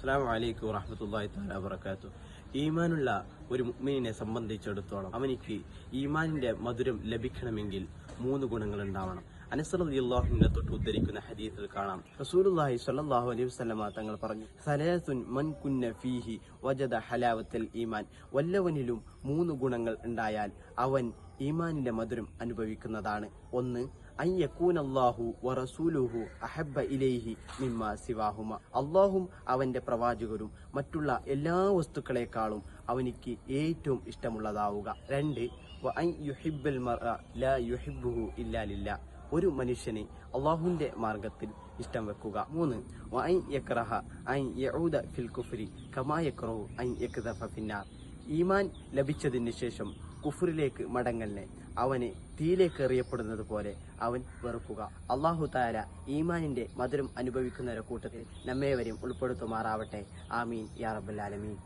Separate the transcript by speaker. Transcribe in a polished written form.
Speaker 1: അസ്സലാമു അലൈക്കും വറഹ്മത്തുള്ളാഹി തആല വബറകാതുഹു. ഈമാനുള്ള ഒരു മുഅ്മിനിനെ സംബന്ധിച്ചിടത്തോളം അവനിക്ക് ഈമാനിന്റെ മധുരം ലഭിക്കണമെങ്കിൽ 3 ഗുണങ്ങൾ ഉണ്ടാവണം. അനസ് റളിയല്ലാഹു അൻഹു തൊട്ട് ഉദ്ധരിക്കുന്ന ഹദീസിൽ കാണാം, റസൂലുള്ളാഹി സ്വല്ലല്ലാഹു അലൈഹി വസല്ലമ തങ്ങൾ പറഞ്ഞു, സലാസുൻ മൻ കുന്ന ഫീഹി വജദ ഹലാവത്തൽ ഈമാൻ. വല്ലവനിലും 3 ഗുണങ്ങൾ ഉണ്ടായാൽ അവൻ ഈമാനിന്റെ മധുരം അനുഭവിക്കുന്നതാണ്. 1. അൻ യകൂനല്ലാഹു വറസൂലുഹു അഹബ്ബ ഇലൈഹി മിമ്മാ സിവാഹുമ. അല്ലാഹും അവന്റെ പ്രവാചകരും മറ്റുള്ള എല്ലാ വസ്തുക്കളെക്കാളും അവനിക്ക് ഏറ്റവും ഇഷ്ടമുള്ളതാവുക. 2. വ അൻ യുഹിബ്ബൽ മർഅ ലാ യുഹിബ്ബുഹു ഇല്ലാ ലില്ലാഹ്. ഒരു മനുഷ്യനെ അല്ലാഹുവിന്റെ മാർഗത്തിൽ ഇഷ്ടം വെക്കുക. 3. വ അൻ യക്റഹ അൻ യഊദ ഫിൽ കുഫ്രി കമാ യക്റഹു അൻ യക്ദഫ ഫിന്നാർ. ഈമാൻ ലഭിച്ചതിന് ശേഷം കുഫറിലേക്ക് മടങ്ങലിനെ അവന് തീയിലേക്ക് എറിയപ്പെടുന്നത് പോലെ അവൻ വെറുക്കുക. അല്ലാഹു തആല ഈമാനിന്റെ മധുരം അനുഭവിക്കുന്നവരുടെ കൂട്ടത്തിൽ നമ്മേവരെയും ഉൾപ്പെടുത്തുമാറാവട്ടെ. ആമീൻ യാ റബ്ബൽ ആലമീൻ.